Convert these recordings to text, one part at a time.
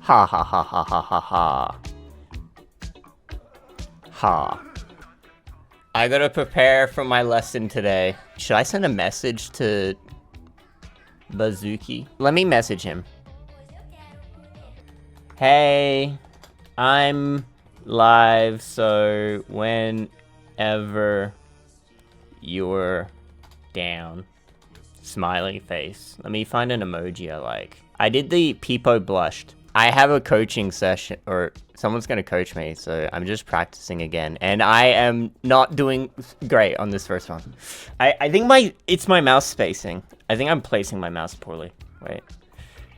Ha ha ha ha ha ha ha. Ha. I gotta prepare for my lesson today. Should I send a message to Bzukey? Let me message him. Hey, I'm live, so whenever you're down. Smiley face. Let me find an emoji I like. I did the Peepo blushed. I have a coaching session, or someone's gonna coach me, so I'm just practicing again. And I am not doing great on this first one. I think it's my mouse spacing. I think I'm placing my mouse poorly. Wait.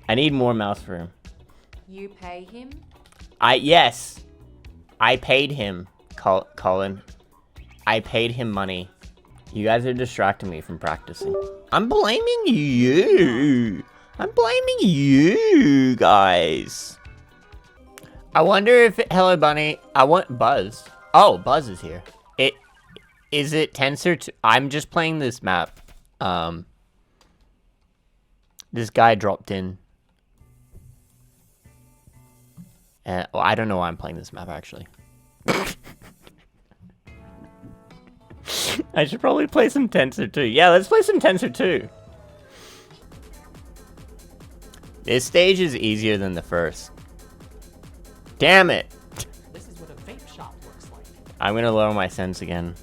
I need more mouse room. You pay him? Yes. I paid him, Colin. I paid him money. You guys are distracting me from practicing. I'm blaming you. I'm blaming you guys. I wonder if hello bunny. I want Buzz. Oh, Buzz is here. Is it Tensor 2? I'm just playing this map. This guy dropped in. Well, I don't know why I'm playing this map actually. I should probably play some Tensor 2. Yeah, let's play some Tensor 2. This stage is easier than the first. Damn it! This is what a vape shop looks like. I'm gonna lower my sense again.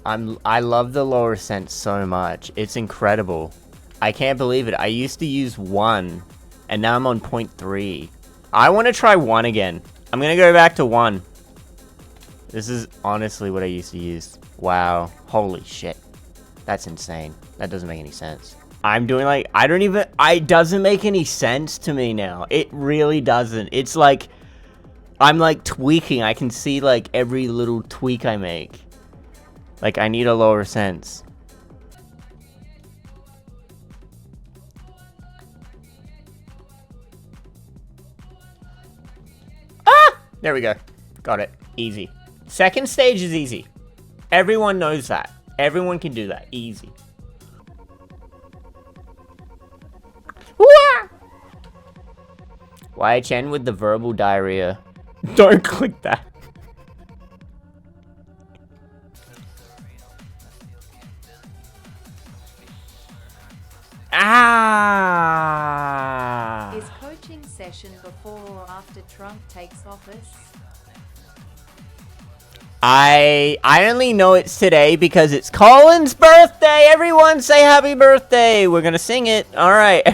I love the lower sense so much. It's incredible. I can't believe it. I used to use 1, and now I'm on 0.3. I want to try 1 again. I'm gonna go back to 1. This is honestly what I used to use. Wow. Holy shit. That's insane. That doesn't make any sense. I'm doing like, it doesn't make any sense to me now. It really doesn't. It's like, I'm like tweaking. I can see like every little tweak I make. Like I need a lower sense. Ah! There we go. Got it. Easy. Second stage is easy. Everyone knows that. Everyone can do that. Easy. YHN with the verbal diarrhea. Don't click that. Ah! Is coaching session before or after Trump takes office? I only know it's today because it's Colin's birthday. Everyone say happy birthday. We're gonna sing it. All right.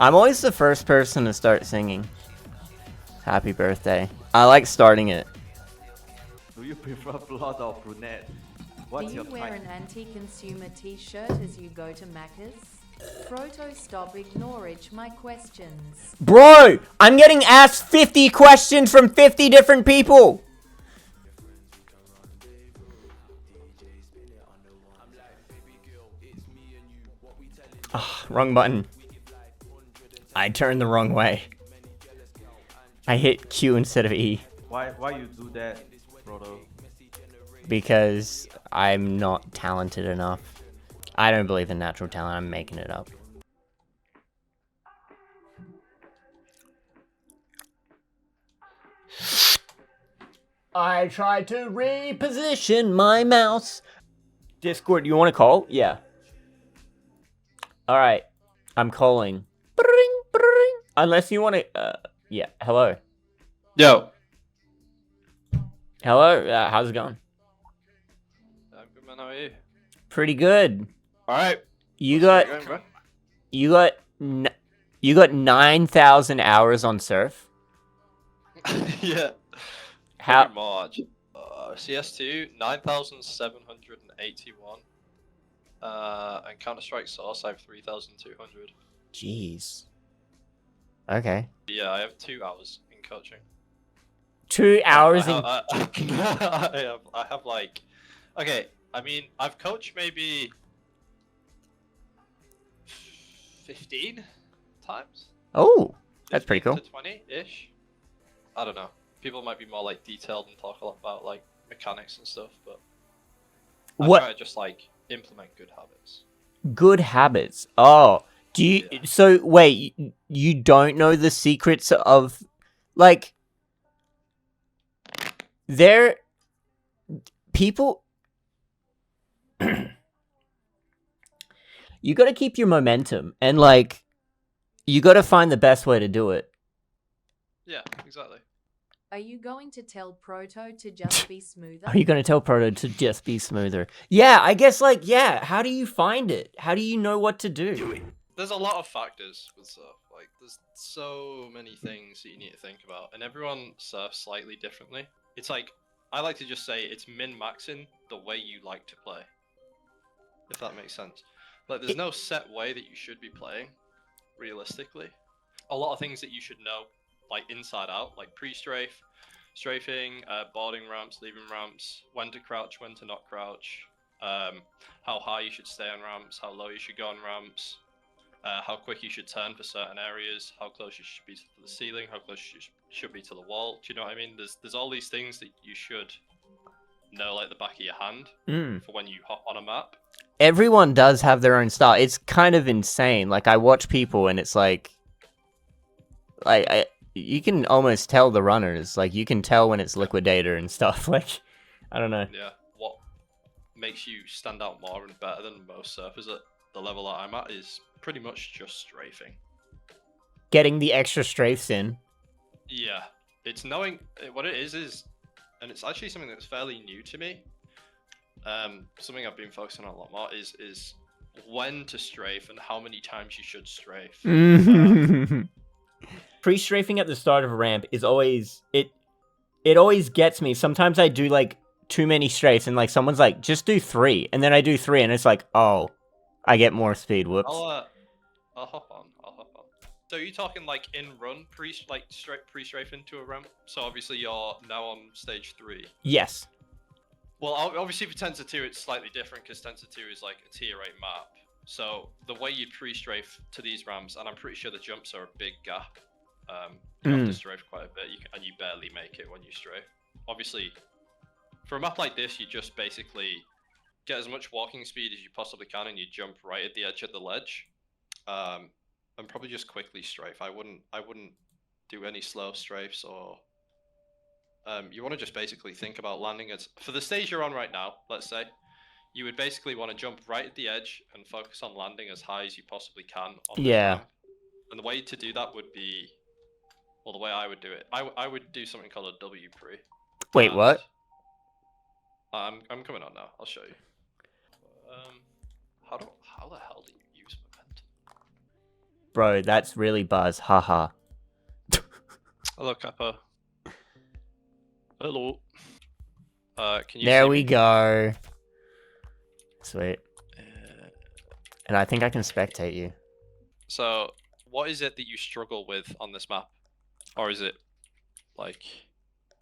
I'm always the first person to start singing. Happy birthday. I like starting it. Do you prefer blonde or brunette? What's Do your you wear type? an anti-consumer t-shirt as you go to Macca's? Proto, stop, ignorage my questions. Bro, I'm getting asked 50 questions from 50 different people. Oh, wrong button. I turned the wrong way. I hit Q instead of E. Why you do that, Proto? Because I'm not talented enough. I don't believe in natural talent. I'm making it up. I tried to reposition my mouse. Discord, you want to call? Yeah. All right. I'm calling. Bring, bring. Unless you want to... yeah. Hello. Yo. Hello. How's it going? I'm good, man. How are you? Pretty good. All right. You How's got... it going, bro? You got 9,000 hours on Surf. Yeah. How? Pretty much. CS2 9,781. And Counter Strike Source I have 3,200. Jeez. Okay. Yeah, I have 2 hours in coaching. 2 hours in. I have like. Okay, I mean I've coached maybe 15 times. Oh, that's pretty cool. To 20-ish. I don't know. People might be more like detailed and talk a lot about like mechanics and stuff, but I What? try to just like implement good habits. Good habits. Oh, Do you? Yeah. So wait, you don't know the secrets of, like, there, people. You got to keep your momentum, and like, you got to find the best way to do it. Yeah, exactly. Are you going to tell Proto to just be smoother? Are you going to tell Proto to just be smoother? Yeah, I guess, like, yeah. How do you find it? How do you know what to do? There's a lot of factors with surf. Like, there's so many things that you need to think about, and everyone surfs slightly differently. It's like, I like to just say it's min-maxing the way you like to play, if that makes sense. Like, there's no set way that you should be playing, realistically. A lot of things that you should know, like inside out, like pre-strafe, strafing, boarding ramps, leaving ramps, when to crouch, when to not crouch, how high you should stay on ramps, how low you should go on ramps, how quick you should turn for certain areas, how close you should be to the ceiling, how close you should be to the wall. Do you know what I mean? There's all these things that you should know like the back of your hand for when you hop on a map. Everyone does have their own style. It's kind of insane. Like, I watch people, and it's like you can almost tell the runners. Like, you can tell when it's liquidator and stuff. Like, I don't know. Yeah, what makes you stand out more and better than most surfers at the level that I'm at is pretty much just strafing. Getting the extra strafes in. Yeah, it's knowing what it is, and it's actually something that's fairly new to me. Something I've been focusing on a lot more is when to strafe and how many times you should strafe. Pre-strafing at the start of a ramp is always it always gets me. Sometimes I do like too many strafes, and like someone's like, just do 3, and then I do 3, and it's like, oh, I get more speed. Whoops. I'll hop on. So are you talking like in run pre-strafe into a ramp? So obviously you're now on stage 3. Yes. Well, obviously for Tensor 2 it's slightly different because Tensor 2 is like a tier 8 map. So the way you pre-strafe to these ramps, and I'm pretty sure the jumps are a big gap. You have to strafe quite a bit, and you barely make it when you strafe. Obviously, for a map like this, you just basically get as much walking speed as you possibly can, and you jump right at the edge of the ledge, and probably just quickly strafe. I wouldn't do any slow strafes, or you want to just basically think about landing as for the stage you're on right now. Let's say you would basically want to jump right at the edge and focus on landing as high as you possibly can on this ramp. And the way to do that would be, well, the way I would do it, I would do something called a W pre. Wait, what? I'm coming on now. I'll show you. How the hell do you use momentum? Bro, that's really buzz. Haha. Hello, Kappa. Hello. Can you? There see we me? go. Sweet. And I think I can spectate you. So, what is it that you struggle with on this map, or is it like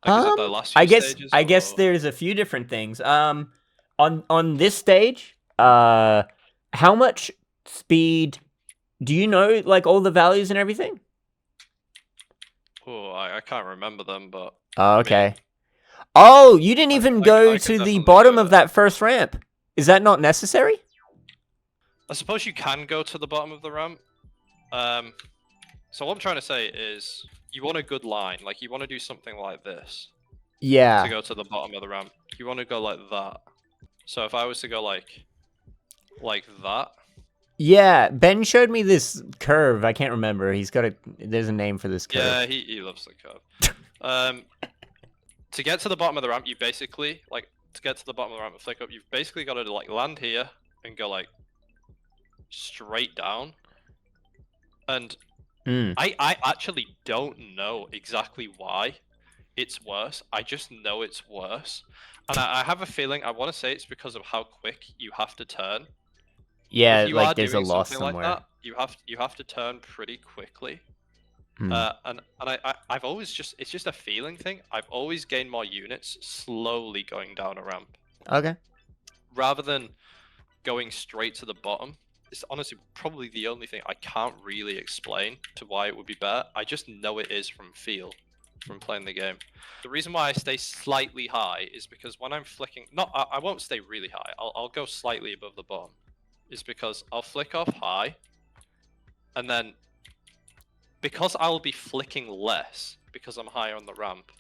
is it the last few stages, I guess there's a few different things. On this stage, how much speed do you know, like all the values and everything? Oh, I can't remember them, but Oh, okay. Oh, you didn't even I go can to the definitely bottom do of it. that first ramp. Is that not necessary? I suppose you can go to the bottom of the ramp. So what I'm trying to say is, you want a good line, like you want to do something like this Yeah. to go to the bottom of the ramp. You want to go like that. So if I was to go like that. Yeah, Ben showed me this curve. I can't remember. There's a name for this curve. Yeah, he loves the curve. To get to the bottom of the ramp, you basically to get to the bottom of the ramp and flick up. You've basically got to like land here and go like straight down. And I actually don't know exactly why it's worse. I just know it's worse, and I have a feeling. I want to say it's because of how quick you have to turn. Yeah, If you like are there's a doing loss something somewhere. like that, you have to turn pretty quickly. And I've always it's just a feeling thing. I've always gained more units slowly going down a ramp. Okay. Rather than going straight to the bottom. It's honestly probably the only thing I can't really explain to why it would be better. I just know it is from feel, from playing the game. The reason why I stay slightly high is because when I'm flicking, I won't stay really high. I'll go slightly above the bottom. Is because I'll flick off high, And then, because I'll be flicking less, because I'm higher on the ramp,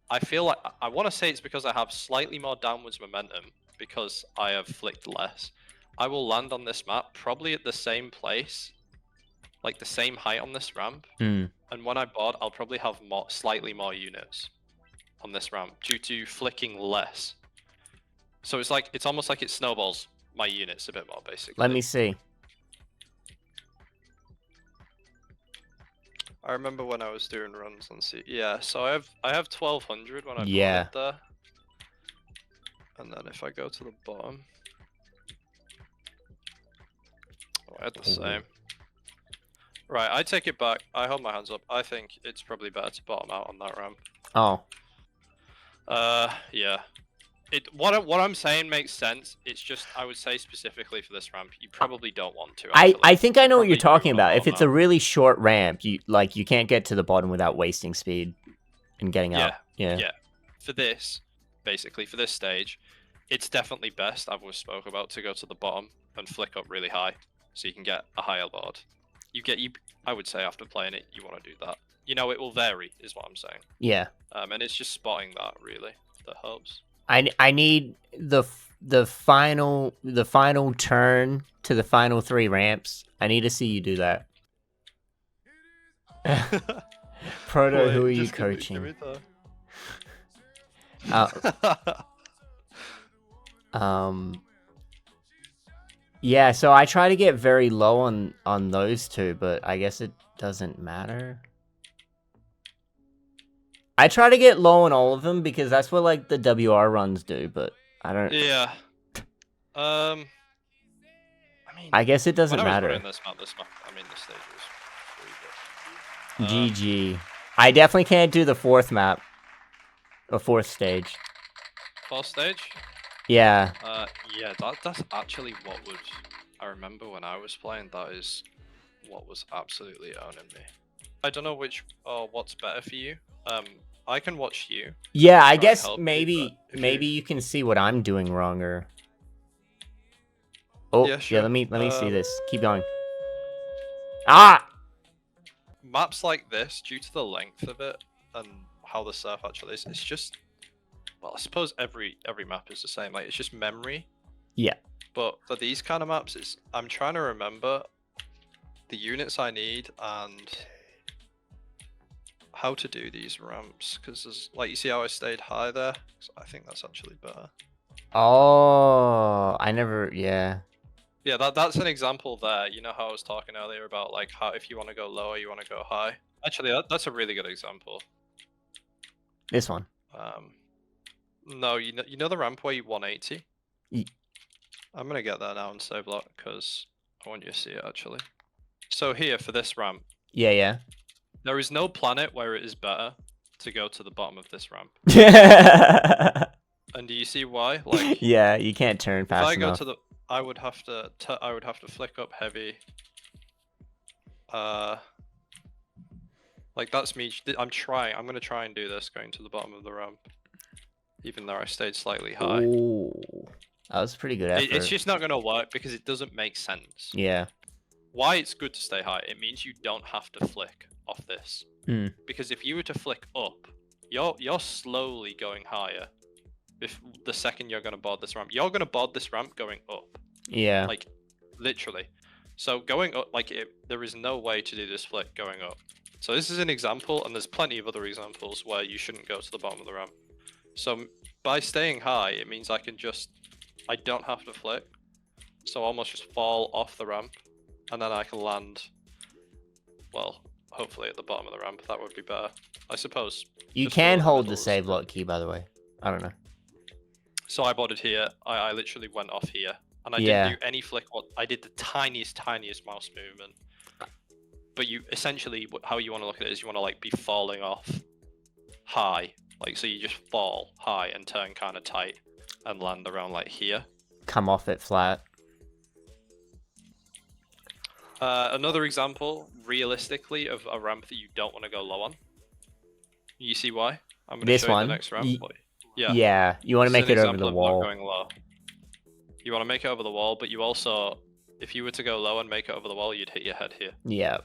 I feel like, I want to say it's because I have slightly more downwards momentum, because I have flicked less. I will land on this map, probably at the same place, like the same height on this ramp. Mm. And when I board, I'll probably have slightly more units on this ramp, due to flicking less. So it's almost like it snowballs my units a bit more, basically. Let me see. I remember when I was doing runs on C. Yeah, so I have 1200 when I Yeah. boarded there. And then if I go to the bottom, oh, I had the same. Right, I take it back. I hold my hands up. I think it's probably better to bottom out on that ramp. Oh. Yeah. What I'm saying makes sense. It's just, I would say specifically for this ramp, you probably don't want to. I think I know what you're Probably do talking wanna about. If bottom it's a out. really short ramp, you can't get to the bottom without wasting speed and getting Yeah, up. Yeah. yeah. For this, basically, for this stage, it's definitely best, I've always spoke about, to go to the bottom and flick up really high, so you can get a higher board. I would say after playing it, you want to do that. You know, it will vary, is what I'm saying. Yeah. And it's just spotting that, really, that helps. I need the final turn to the final 3 ramps. I need to see you do that. Proto, who are you coaching? Yeah, so I try to get very low on those two, but I guess it doesn't matter. I try to get low on all of them because that's what like the WR runs do, but I don't. Yeah. I mean, I guess it doesn't when I was matter. running this map, I mean, the stage was free, but, GG. I definitely can't do the 4th map. Or 4th stage. 4th stage? Yeah. Yeah, that's actually what would... I remember when I was playing, that is what was absolutely owning me. I don't know what's better for you. I can watch you. Yeah, I try and guess help you, maybe but if maybe you can see what I'm doing wrong or... Oh, Yeah, sure. let me see this. Keep going. Ah! Maps like this, due to the length of it and how the surf actually is, it's just... Well, I suppose every map is the same. Like, it's just memory. Yeah. But for these kind of maps, I'm trying to remember the units I need and how to do these ramps. Because, like, you see how I stayed high there? So I think that's actually better. Oh, I never... Yeah. Yeah, that's an example there. You know how I was talking earlier about, like, how if you want to go lower, you want to go high? Actually, that's a really good example. This one. No, you know the ramp where you 180? Ye- I'm gonna get there now and save block because I want you to see it actually. So here for this ramp, Yeah, yeah. there is no planet where it is better to go to the bottom of this ramp. And do you see why? Like, yeah, you can't turn if fast I go enough. to the, I would have to flick up heavy. Like that's me. I'm gonna try and do this going to the bottom of the ramp, even though I stayed slightly high. Ooh, that was pretty good effort. It's just not gonna work because it doesn't make sense. Yeah. Why it's good to stay high? It means you don't have to flick off this. Mm. Because if you were to flick up, you're slowly going higher. If the second you're gonna board this ramp, you're gonna board this ramp going up. Yeah. Like, literally. So going up, like, there is no way to do this flick going up. So this is an example, and there's plenty of other examples where you shouldn't go to the bottom of the ramp. So by staying high, it means I don't have to flick. So almost just fall off the ramp, and then I can land, well, hopefully at the bottom of the ramp. That would be better, I suppose. You Just can for hold the middles. save lock key, by the way. I don't know. So I boarded here. I literally went off here, and I Yeah. didn't do any flick. I did the tiniest mouse movement. But you essentially, how you want to look at it is you want to like be falling off high, like so you just fall high and turn kind of tight and land around like here. Come off it flat. Another example, realistically, of a ramp that you don't want to go low on. You see why? I'm going to This show you one? the next ramp. Yeah. Yeah. You want to This make is an it over example the of not wall. going low. You want to make it over the wall, but you also if you were to go low and make it over the wall, you'd hit your head here. Yeah.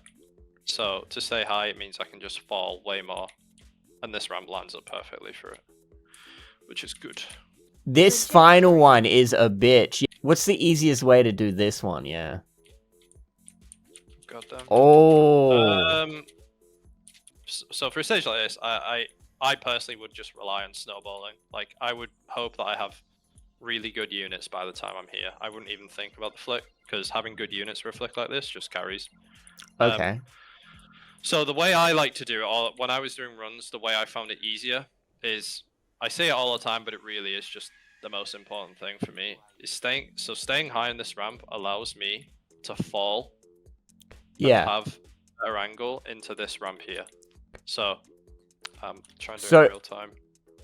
So to stay high, it means I can just fall way more, and this ramp lines up perfectly for it, which is good. This final one is a bitch. What's the easiest way to do this one? Yeah. Goddamn. Oh. So for a stage like this, I personally would just rely on snowballing. Like, I would hope that I have really good units by the time I'm here. I wouldn't even think about the flick, because having good units for a flick like this just carries. Okay. So the way I like to do it, or when I was doing runs, the way I found it easier is, I say it all the time, but it really is just the most important thing for me, is staying high in this ramp allows me to fall Yeah. and have a better angle into this ramp here. So I'm trying to do So- it in real time.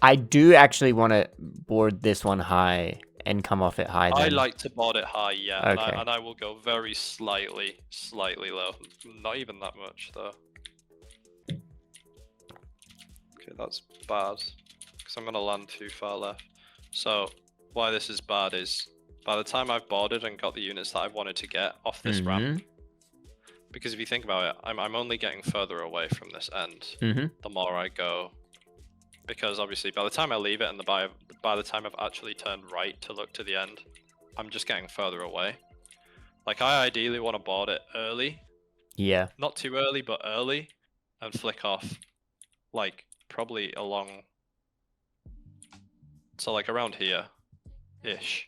I do actually want to board this one high and come off it high. I Then. like to board it high, yeah, Okay. and I will go very slightly low. Not even that much, though. Okay, that's bad, because I'm going to land too far left. So, why this is bad is, by the time I've boarded and got the units that I wanted to get off this ramp, because if you think about it, I'm only getting further away from this end, the more I go. Because obviously, by the time I leave it and by the time I've actually turned right to look to the end, I'm just getting further away. Like, I ideally want to board it early. Yeah. Not too early, but early. And flick off, like, probably along... So, like, around here-ish.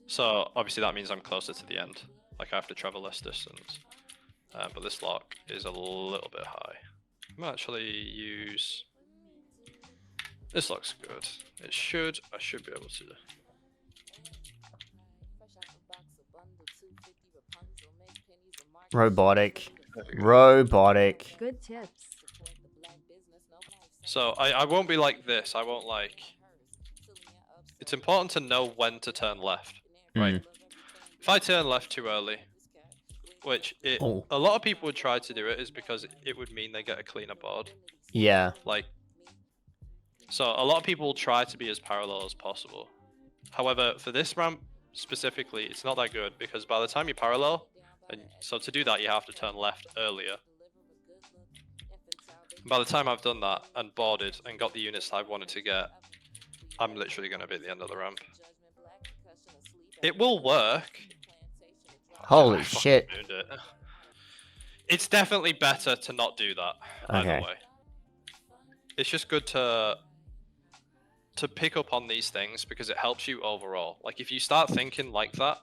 So, obviously, that means I'm closer to the end. Like, I have to travel less distance. But this lock is a little bit high. I might actually use... This looks good. I should be able to. Robotic. There we go. Robotic. Good tips. So I won't be like this. I won't like. It's important to know when to turn left, right? If I turn left too early, which a lot of people would try to do it, is because it would mean they get a cleaner board. Yeah. Like. So a lot of people will try to be as parallel as possible. However, for this ramp specifically, it's not that good, because by the time you're parallel, and so to do that you have to turn left earlier. By the time I've done that and boarded and got the units I wanted to get, I'm literally going to be at the end of the ramp. It will work. Holy I fucking shit. ruined it. It's definitely better to not do that. Either Okay. way. It's just good to pick up on these things, because it helps you overall. Like, if you start thinking like that,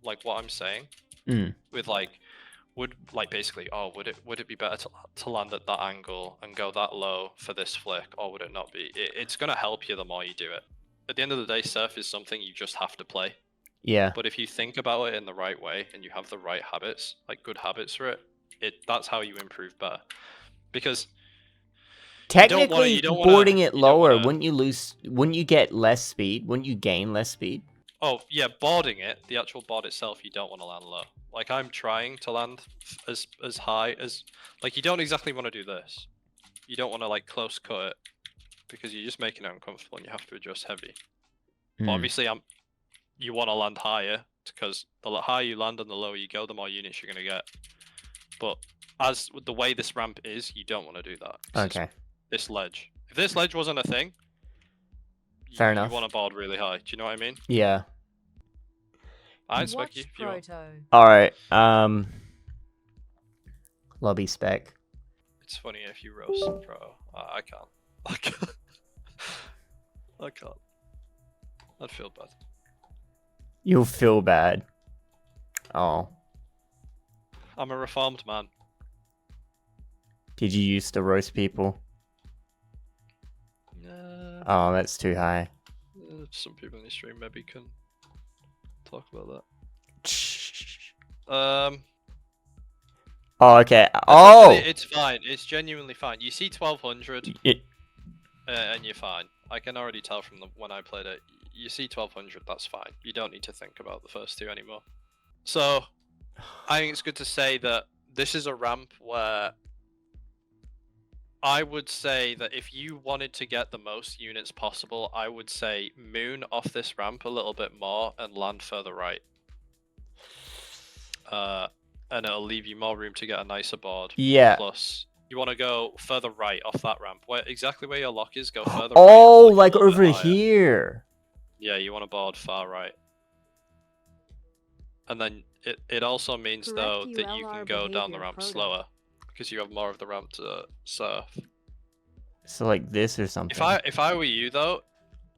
like what I'm saying, with like, would it be better to land at that angle and go that low for this flick, or would it not be? It's gonna help you the more you do it. At the end of the day, surf is something you just have to play. Yeah. But if you think about it in the right way and you have the right habits, like good habits for it, that's how you improve better. Because Technically, you don't boarding wanna- it you don't lower, wanna- wouldn't you get less speed? Wouldn't you gain less speed? Oh, yeah, boarding it, the actual board itself, you don't want to land low. Like, I'm trying to land as high as... Like, you don't exactly want to do this. You don't want to, like, close cut it, because you're just making it uncomfortable and you have to adjust heavy. But obviously, you want to land higher, because the higher you land and the lower you go, the more units you're going to get. But as with the way this ramp is, you don't want to do that. Okay. This ledge. If this ledge wasn't a thing, Fair enough. You want to board really high. Do you know what I mean? Yeah. I expect Watch you. If you want. Proto. Alright, lobby spec. It's funny if you roast pro. I can't. I can't. I can't. I'd feel bad. You'll feel bad. Oh. I'm a reformed man. Did you used to roast people? Oh, that's too high. Some people in the stream maybe can talk about that. Oh, okay. Oh! It's fine. It's genuinely fine. You see 1200, and you're fine. I can already tell from when I played it. You see 1200, that's fine. You don't need to think about the first two anymore. So, I think it's good to say that this is a ramp where I would say that if you wanted to get the most units possible, I would say moon off this ramp a little bit more and land further right. and it'll leave you more room to get a nicer board. Yeah. Plus, you want to go further right off that ramp. Exactly where your lock is, go further Oh, right. like a little over bit higher. here. Yeah, you want to board far right. And then it also means, Correct though, that you ULR can go down the behavior ramp proto. slower. Because you have more of the ramp to surf. So like this or something. If I were you, though,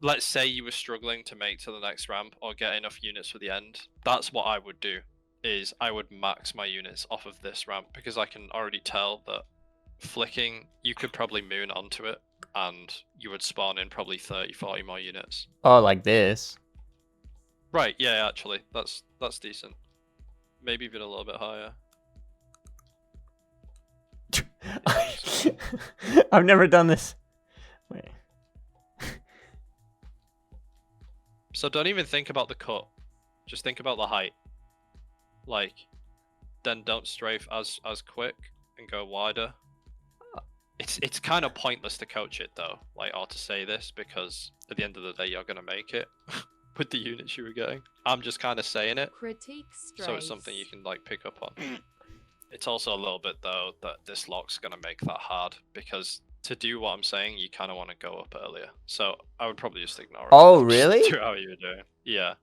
let's say you were struggling to make to the next ramp or get enough units for the end, that's what I would do. Is I would max my units off of this ramp, because I can already tell that flicking, you could probably moon onto it, and you would spawn in probably 30-40 more units. Oh, like this. Right, yeah, actually, that's decent. Maybe even a little bit higher. I've never done this. Wait. So don't even think about the cut. Just think about the height. Like, then don't strafe as quick and go wider. It's kind of pointless to coach it though, like, or to say this, because at the end of the day you're gonna make it with the units you were getting. I'm just kind of saying it, Critique strays. so it's something you can like pick up on. It's also a little bit though that this lock's gonna make that hard, because to do what I'm saying, you kind of want to go up earlier. So I would probably just ignore it. Oh, Just really? do how you were doing. Yeah.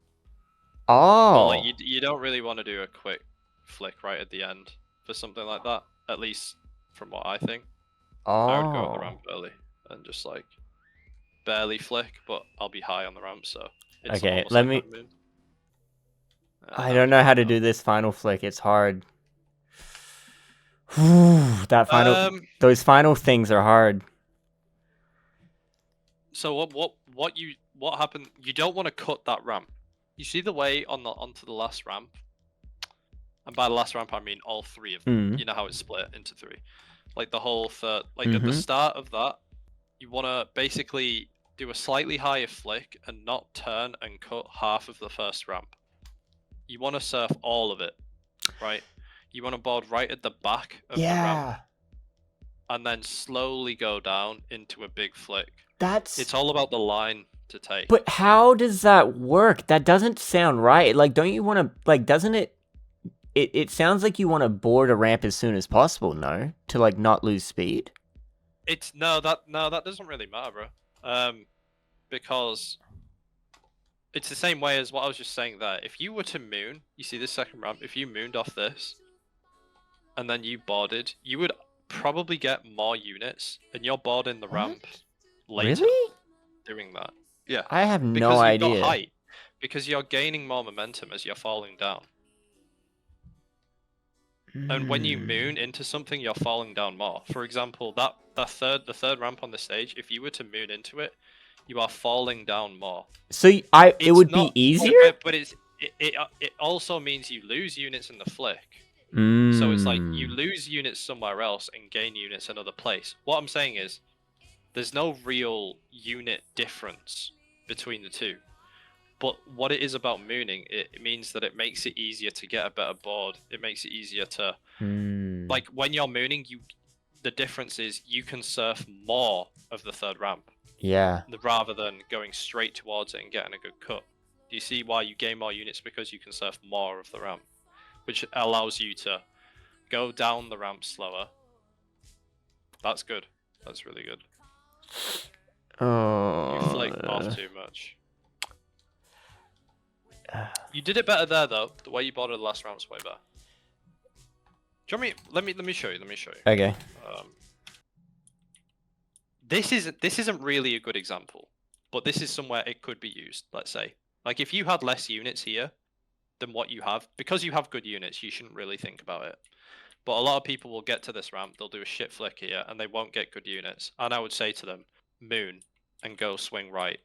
Oh. But like you don't really want to do a quick flick right at the end for something like that. At least from what I think. I would go up the ramp early and just like barely flick, but I'll be high on the ramp, so it's Okay, almost let like me- that moon. I don't know how to do this final flick. It's hard. That final, those final things are hard. So what happened? You don't want to cut that ramp. You see the way onto the last ramp, and by the last ramp I mean all three of them. You know how it's split into three, like the whole third. Like at the start of that, you want to basically do a slightly higher flick and not turn and cut half of the first ramp. You want to surf all of it, right? You want to board right at the back of the ramp, and then slowly go down into a big flick. It's all about the line to take. But how does that work? That doesn't sound right. Like, don't you want to, like, doesn't it, it sounds like you want to board a ramp as soon as possible, no? To, like, not lose speed? No, that doesn't really matter, bro. Because it's the same way as what I was just saying there. If you were to moon, you see this second ramp, if you mooned off this, and then you boarded, you would probably get more units, and you're boarding the ramp later. Really? Doing that. Yeah. I have no Because you've idea. got height. Because you're gaining more momentum as you're falling down. And when you moon into something, you're falling down more. For example, the third ramp on the stage, if you were to moon into it, you are falling down more. So it would be easier? But it also means you lose units in the flick. So it's like you lose units somewhere else and gain units another place. What I'm saying is, there's no real unit difference between the two. But what it is about mooning, it means that it makes it easier to get a better board. It makes it easier to... Like, when you're mooning, the difference is you can surf more of the third ramp. Yeah. Rather than going straight towards it and getting a good cut. Do you see why you gain more units? Because you can surf more of the ramp. Which allows you to go down the ramp slower. That's good. That's really good. You flicked off too much. You did it better there though. The way you boarded the last round's way better. Do you want me? Let me show you. Okay. This isn't really a good example, but this is somewhere it could be used. Let's say, like if you had less units here than what you have, because you have good units, you shouldn't really think about it. But a lot of people will get to this ramp, they'll do a shit flick here, and they won't get good units. And I would say to them, moon and go swing right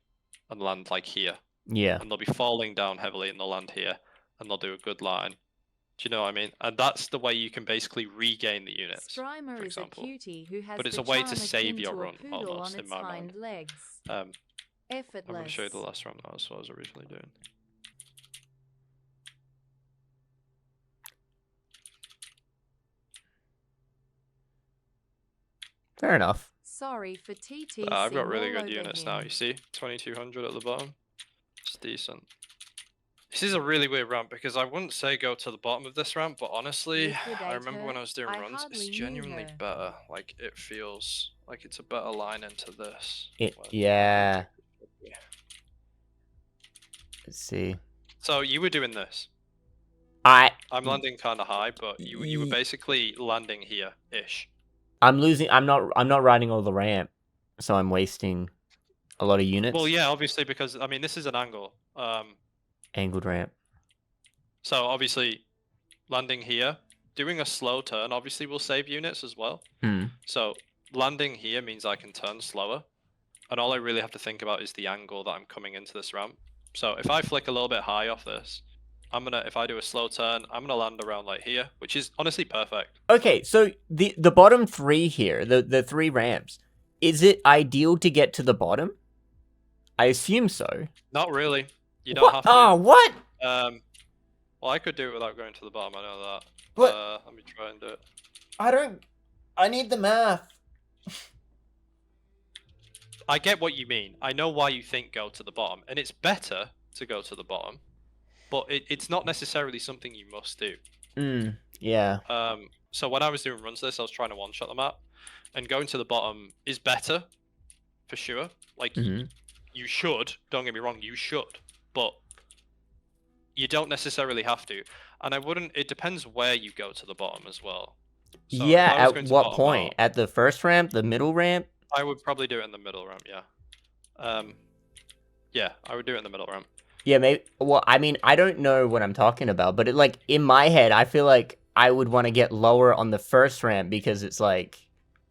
and land like here. Yeah. And they'll be falling down heavily and they'll land here and they'll do a good line. Do you know what I mean? And that's the way you can basically regain the units, Strimer for example. Is a cutie who has but it's the a way to charm save akin your to a run, poodle almost, on in its my mind. hind legs. I'm Effortless. going to show you the last round now. That's what I was originally doing. Fair enough. Sorry for TT. I've got really good units now. You see, 2200 at the bottom. It's decent. This is a really weird ramp because I wouldn't say go to the bottom of this ramp, but honestly, Liquidate I remember her. when I was doing I runs, it's hardly knew genuinely her. better. Like it feels like it's a better line into this. Yeah. Let's see. So you were doing this. I'm I'm landing kind of high, but you were basically landing here ish. losing. I'm not riding all the ramp, so I'm wasting a lot of units. Well, yeah, obviously because I mean this is an angle. Angled ramp. So obviously landing here, doing a slow turn obviously will save units as well. So landing here means I can turn slower, and all I really have to think about is the angle that I'm coming into this ramp. So if I flick a little bit high off this, if I do a slow turn, I'm gonna land around like here, which is honestly perfect. Okay, so the bottom 3 here, the 3 ramps, is it ideal to get to the bottom? I assume so. Not really. You don't have to. Oh, what? Well, I could do it without going to the bottom. I know that. What? Let me try and do it. I need the math. I get what you mean. I know why you think go to the bottom, and it's better to go to the bottom, but it's not necessarily something you must do. Yeah. So when I was doing runs this, I was trying to one-shot the map, and going to the bottom is better, for sure. Like, you should, don't get me wrong, you should, but you don't necessarily have to. And it depends where you go to the bottom as well. So yeah, at what point? At the first ramp, the middle ramp? I would probably do it in the middle ramp, yeah. Yeah, I would do it in the middle ramp. Yeah, maybe. Well, I mean, I don't know what I'm talking about, but in my head, I feel like I would want to get lower on the first ramp because it's like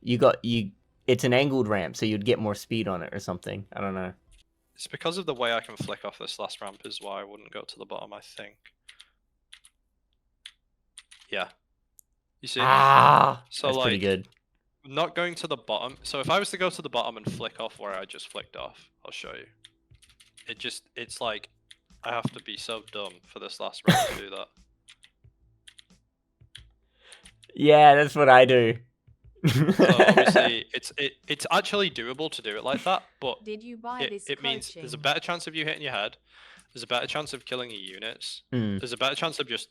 it's an angled ramp, so you'd get more speed on it or something. I don't know. It's because of the way I can flick off this last ramp is why I wouldn't go to the bottom, I think. Yeah. You see? So that's pretty good. Not going to the bottom. So if I was to go to the bottom and flick off where I just flicked off, I'll show you. It's like, I have to be so dumb for this last ramp to do that. Yeah, that's what I do. So obviously, it's actually doable to do it like that, but Did you buy this it means there's a better chance of you hitting your head. There's a better chance of killing your units. There's a better chance of just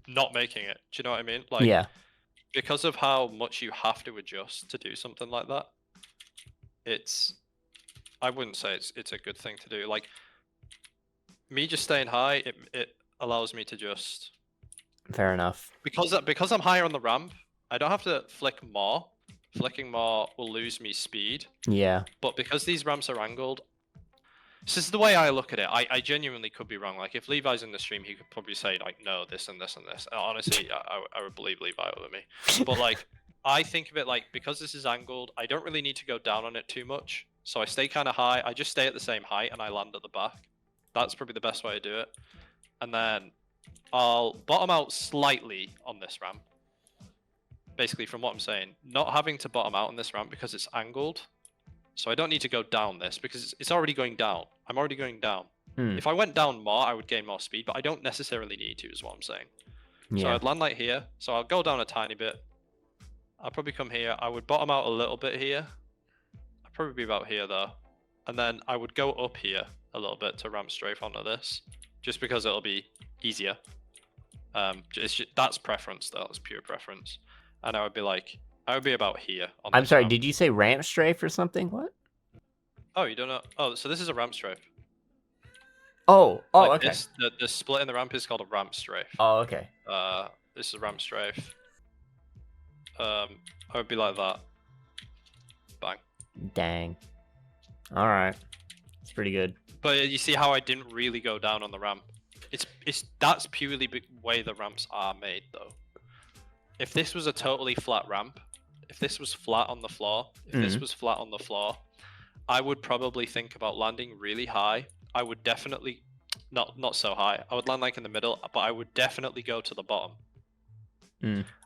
not making it. Do you know what I mean? Like, yeah. Because of how much you have to adjust to do something like that, I wouldn't say it's a good thing to do. Like, me just staying high, it allows me to just... Fair enough. Because I'm higher on the ramp, I don't have to flick more. Flicking more will lose me speed. Yeah. But because these ramps are angled, this is the way I look at it. I genuinely could be wrong. Like, if Levi's in the stream, he could probably say, like, no, this and this and this. And honestly, I would believe Levi over me. But, like, I think of it like, because this is angled, I don't really need to go down on it too much. So I stay kind of high. I just stay at the same height and I land at the back. That's probably the best way to do it. And then I'll bottom out slightly on this ramp. Basically, from what I'm saying, not having to bottom out on this ramp because it's angled. So I don't need to go down this because it's already going down. I'm already going down. If I went down more, I would gain more speed, but I don't necessarily need to, is what I'm saying. Yeah. So I'd land like here. So I'll go down a tiny bit. I'll probably come here. I would bottom out a little bit here. I'd probably be about here though. And then I would go up here a little bit to ramp strafe onto this, just because it'll be easier. That's preference though. That's pure preference. And I would be about here. I'm sorry, did you say ramp strafe or something? What? Oh, you don't know? Oh, so this is a ramp strafe. Oh, like okay. The split in the ramp is called a ramp strafe. Oh, okay. This is a ramp strafe. I would be like that. Bang. Dang. All right. It's pretty good. But you see how I didn't really go down on the ramp? That's purely the way the ramps are made, though. If this was a totally flat ramp, if this was flat on the floor, I would probably think about landing really high. I would definitely, not so high. I would land like in the middle, but I would definitely go to the bottom.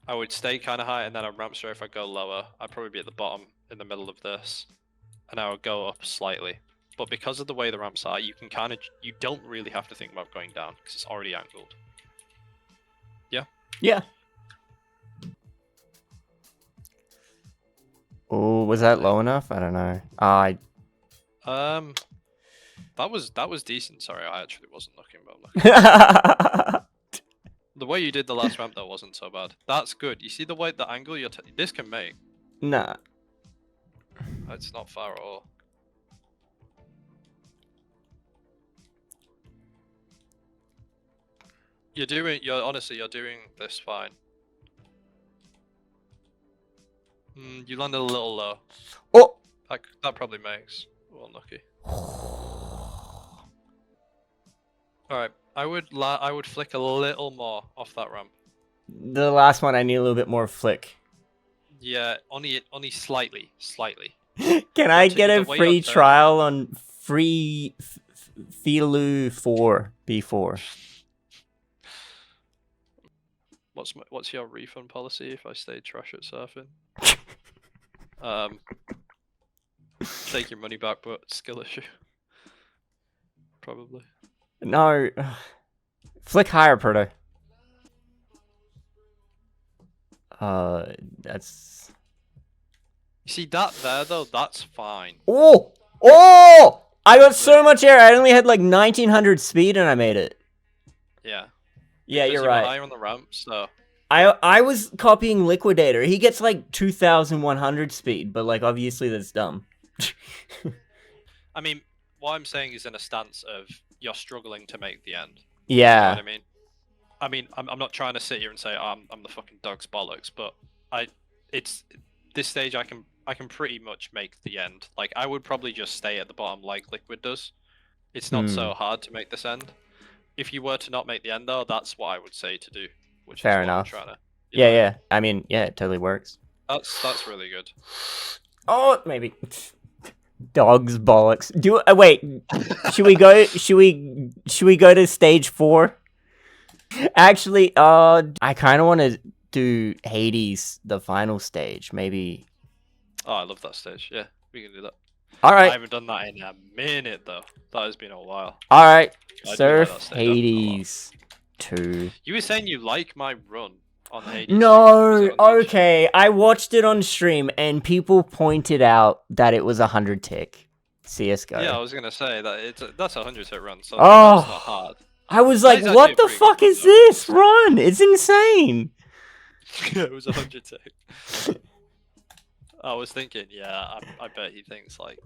I would stay kind of high, and then a ramp strafe, if I go lower, I'd probably be at the bottom in the middle of this, and I would go up slightly. But because of the way the ramps are, you don't really have to think about going down because it's already angled. Yeah. Yeah. Oh, was that low enough? I don't know. That was decent. Sorry, I actually wasn't looking, but I'm looking. The way you did the last ramp though wasn't so bad. That's good. You see the way the angle this can make. Nah. It's not far at all. Honestly, you're doing this fine. You landed a little low. Oh! That probably makes. Well, unlucky. Alright, I would flick a little more off that ramp. The last one, I need a little bit more flick. Yeah, only slightly. Can I But get a the way free you're turning- trial on free Filu 4 B4? What's your refund policy if I stay trash at surfing? Take your money back, but skill issue. Probably. No. Flick higher, Proto. That's... You see that there though? That's fine. Oh! Oh! I got so much air. I only had like 1900 speed and I made it. Yeah. Yeah, Because you're you were right. higher on the ramp, so. I was copying Liquidator. He gets like 2100 speed, but like obviously that's dumb. I mean, what I'm saying is in a stance of you're struggling to make the end. Yeah. You know what I mean? I'm not trying to sit here and say I'm the fucking dog's bollocks, but it's this stage I can pretty much make the end. Like I would probably just stay at the bottom like Liquid does. It's not so hard to make this end. If you were to not make the end though, that's what I would say to do. Which Fair is what I'm enough. trying to, Yeah, yeah. I mean, yeah, it totally works. That's really good. Oh, maybe. Dog's bollocks. Wait. Should we go? Should we go to stage 4? Actually, I kind of want to do Hades, the final stage. Maybe. Oh, I love that stage. Yeah, we can do that. All I right. haven't done that in a minute though. That has been a while. All right. I do like Surf that stage, I don't know Hades 2. You were saying you like my run on Hades. No, Was it on YouTube? okay. I watched it on stream and people pointed out that it was 100 tick CS:GO. Yeah, I was gonna say that that's a 100-hit run, so Oh. that's not hard. I was That like, is actually what a the pretty fuck good is run, this run? It's insane. It was 100 tick. I was thinking, yeah, I bet he thinks like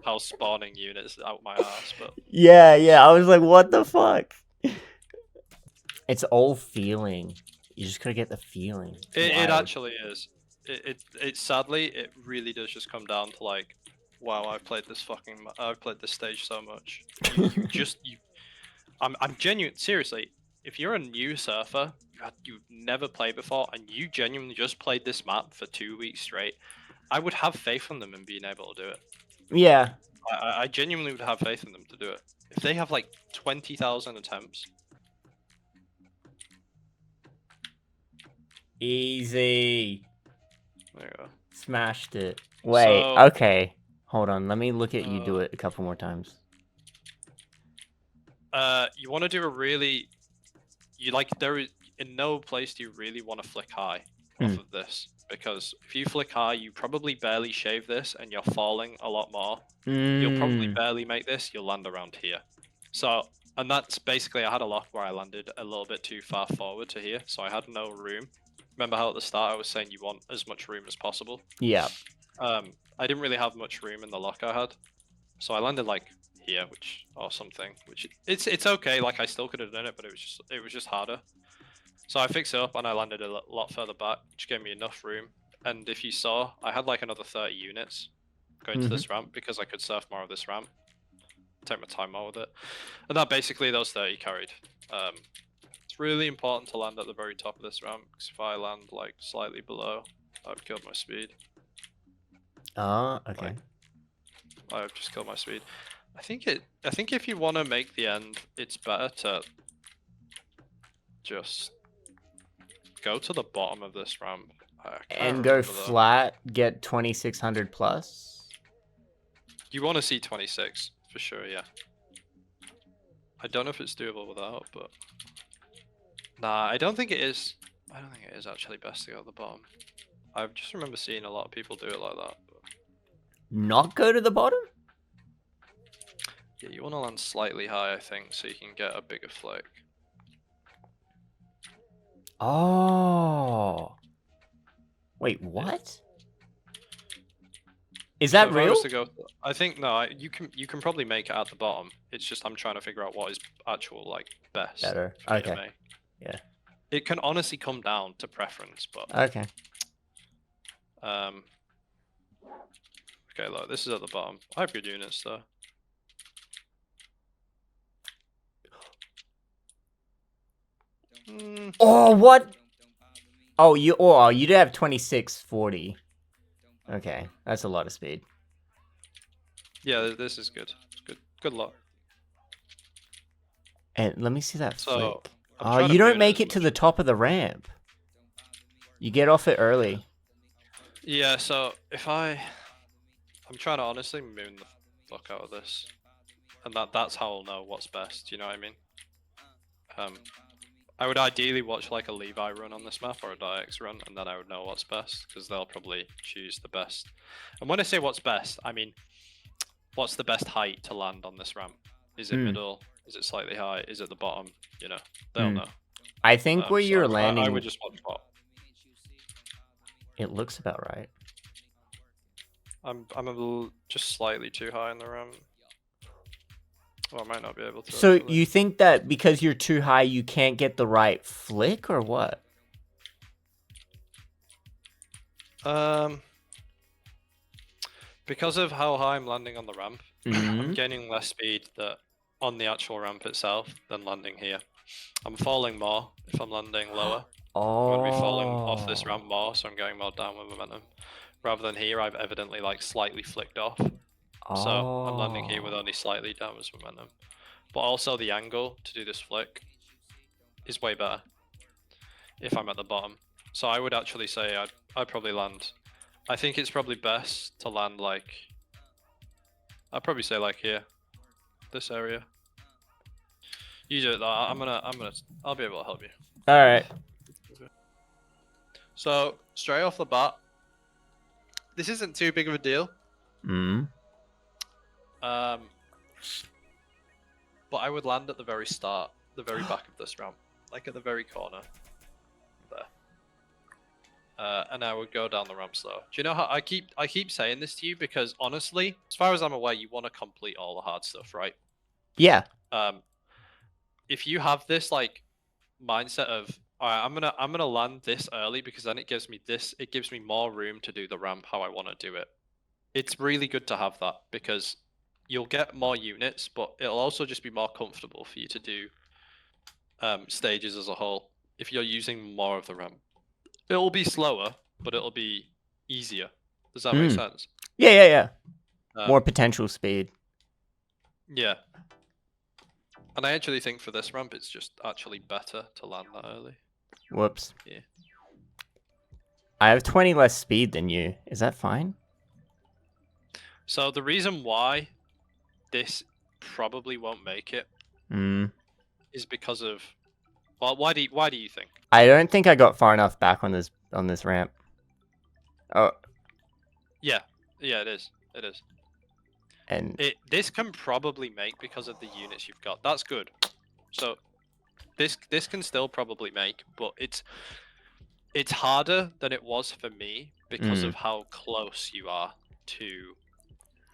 how spawning units out my ass, but Yeah, I was like, what the fuck? It's all feeling. You just gotta get the feeling. it Wild. actually is. It sadly it really does just come down to like, wow, I've played this stage so much. I'm genuine. Seriously, if you're a new surfer, you've never played before, and you genuinely just played this map for 2 weeks straight, I would have faith in them in being able to do it. Yeah. I genuinely would have faith in them to do it. If they have like 20,000 attempts. Easy. There you go. Smashed it. Wait, So- okay. Hold on, let me look at you do it a couple more times. You want to do a really, there is in no place do you really want to flick high off of this, because if you flick high, you probably barely shave this, and you're falling a lot more. You'll probably barely make this. You'll land around here. So, and that's basically, I had a lock where I landed a little bit too far forward to here, so I had no room. Remember how at the start I was saying you want as much room as possible? Yeah. I didn't really have much room in the lock I had, so I landed like here, or something. Which it's okay. Like I still could have done it, but it was just harder. So I fixed it up and I landed a lot further back, which gave me enough room. And if you saw, I had like another 30 units going to this ramp because I could surf more of this ramp. Take my time more with it, and that basically those 30 carried. It's really important to land at the very top of this ramp, because if I land like slightly below, I've killed my speed. Okay. I've just killed my speed. I think if you want to make the end, it's better to just go to the bottom of this ramp. And go flat, get 2600 plus. You want to see 26 for sure, yeah. I don't know if it's doable without, but nah, I don't think it is. I don't think it is actually best to go at the bottom. I just remember seeing a lot of people do it like that. But... Not go to the bottom? Yeah, you want to land slightly high, I think, so you can get a bigger flick. Oh. Wait, what? Is So that if I was real? to go, I think no, you can probably make it at the bottom. It's just I'm trying to figure out what is actual like best Better. for me to Okay. make. Yeah. It can honestly come down to preference, but Okay. okay, look, this is at the bottom. I have good units though. Oh, what? Oh, you did have 2640. Okay, that's a lot of speed. Yeah, this is good. It's good. Good luck. And let me see that So, flick. I'm Oh, trying to you don't moon make as it to much- the top of the ramp. You get off it early. Yeah, so if I'm trying to honestly moon the fuck out of this, and that's how I'll know what's best. You know what I mean? I would ideally watch like a Levi run on this map or a Dix run, and then I would know what's best because they'll probably choose the best. And when I say what's best, I mean what's the best height to land on this ramp? Is it middle? Is it slightly high? Is it the bottom? You know, they'll know. I think where So you're landing, I would just watch bot. it looks about right. I'm just slightly too high in the ramp. Well, I might not be able to. So actually. you think that because you're too high, you can't get the right flick, or what? Because of how high I'm landing on the ramp, I'm Mhm. gaining less speed on the actual ramp itself than landing here. I'm falling more if I'm landing lower. I'm going to be falling off this ramp more, so I'm going more downward momentum. Rather than here, I've evidently like slightly flicked off. So I'm landing here with only slightly downwards momentum. But also the angle to do this flick is way better if I'm at the bottom. So I would actually say I'd probably land. I think it's probably best to land like. I'd probably say like here, this area. You do it. I'll be able to help you. All right. So straight off the bat, this isn't too big of a deal. But I would land at the very start, the very back of this ramp, like at the very corner, there. And I would go down the ramp slow. Do you know how I keep saying this to you because honestly, as far as I'm aware, you want to complete all the hard stuff, right? Yeah. If you have this like mindset of all right, I'm gonna land this early because then it gives me more room to do the ramp how I want to do it. It's really good to have that because you'll get more units, but it'll also just be more comfortable for you to do stages as a whole if you're using more of the ramp. It'll be slower, but it'll be easier. Does that make sense? Yeah. More potential speed. Yeah. And I actually think for this ramp, it's just actually better to land that early. Whoops. Yeah. I have 20 less speed than you. Is that fine? So the reason why this probably won't make it is because of well, why do you think? I don't think I got far enough back on this ramp. Oh. Yeah, it is. It is. And This can probably make because of the units you've got. That's good. So this can still probably make, but it's harder than it was for me because of how close you are to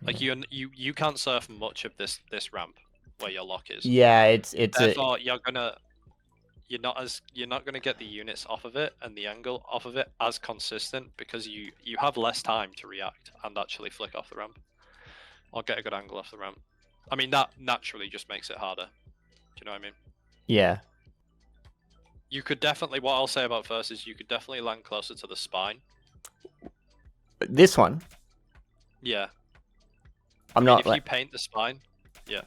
like you can't surf much of this ramp where your lock is. yeah, it's Therefore you're not gonna get the units off of it and the angle off of it as consistent because you have less time to react and actually flick off the ramp or get a good angle off the ramp. I mean that naturally just makes it harder. Do you know what I mean? Yeah. You could definitely what I'll say about first is you could definitely land closer to the spine. This one. Yeah. I'm not if like you paint the spine, yeah,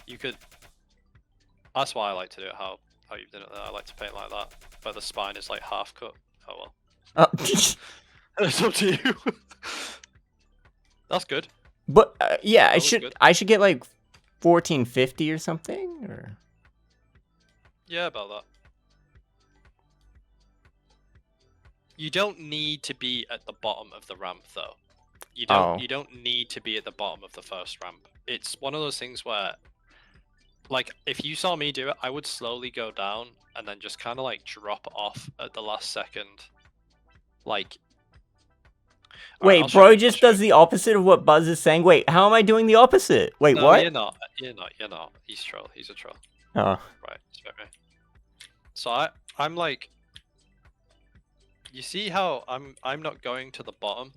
you could. That's why I like to do it. How you've done it there. I like to paint like that, but the spine is like half cut. Oh well. Oh. It's up to you. That's good. But yeah, That was good. I should get like 1450 or something or Yeah, about that. You don't need to be at the bottom of the ramp though. You don't need to be at the bottom of the first ramp. It's one of those things where like if you saw me do it, I would slowly go down and then just kind of like drop off at the last second. Like, alright, I'll Wait, show bro you, I'll just show does the opposite of what Buzz is saying. Wait, how am I doing the opposite? Wait, you. No, what? you're not. You're not. You're not. He's troll. He's a troll. Oh. Right. Respect me. So I'm like, you see how I'm not going to the bottom.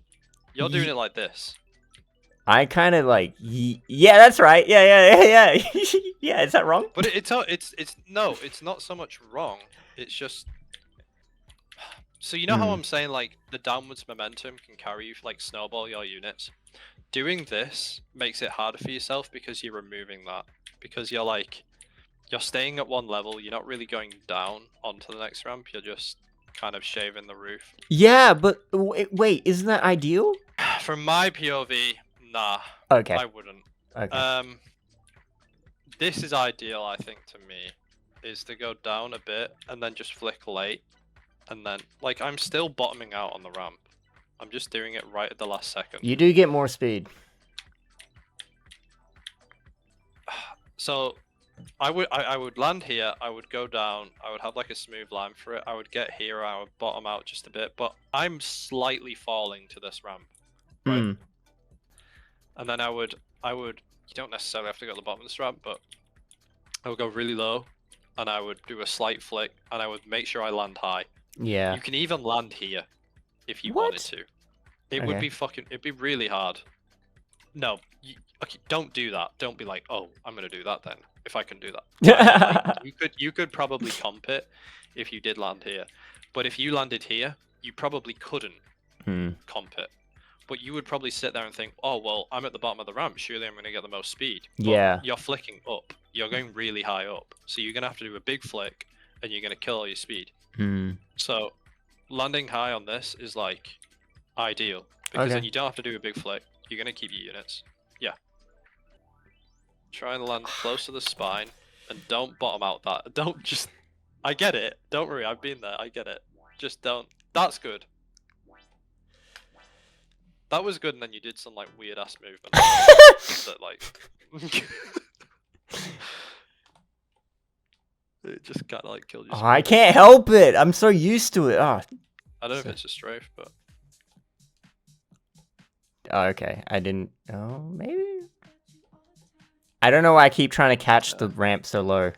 You're doing it like this. I kind of like, yeah, that's right. Yeah. Yeah, is that wrong? But it's no, it's not so much wrong. It's just, so you know how I'm saying like the downwards momentum can carry you, like snowball your units. Doing this makes it harder for yourself because you're removing that. Because you're like, you're staying at one level. You're not really going down onto the next ramp. You're just kind of shaving the roof. Yeah, but wait, isn't that ideal? From my POV, nah. Okay. I wouldn't. Okay. This is ideal, I think, to me, is to go down a bit and then just flick late, and then like I'm still bottoming out on the ramp. I'm just doing it right at the last second. You do get more speed. So, I would land here. I would go down. I would have like a smooth line for it. I would get here. I would bottom out just a bit, but I'm slightly falling to this ramp. Right. And then I would. You don't necessarily have to go to the bottom of this ramp, but I would go really low, and I would do a slight flick, and I would make sure I land high. Yeah. You can even land here, if you What? wanted to. It would be it'd be really hard. No, okay, don't do that. Don't be like, oh, I'm gonna do that then, if I can do that. Like, you could probably comp it if you did land here, but if you landed here, you probably couldn't comp it. But you would probably sit there and think, oh, well, I'm at the bottom of the ramp. Surely I'm going to get the most speed. But Yeah. you're flicking up. You're going really high up. So you're going to have to do a big flick, and you're going to kill all your speed. So landing high on this is, like, ideal. Because then you don't have to do a big flick. You're going to keep your units. Yeah. Try and land close to the spine, and don't bottom out that. Don't just... I get it. Don't worry, I've been there. I get it. Just don't... That's good. That was good, and then you did some like weird ass movement that like it just kind of like killed you. Oh, I can't help it. I'm so used to it. Oh. I don't know if it's a strafe, but Oh, okay. I didn't. Oh, maybe. I don't know why I keep trying to catch the ramp so low.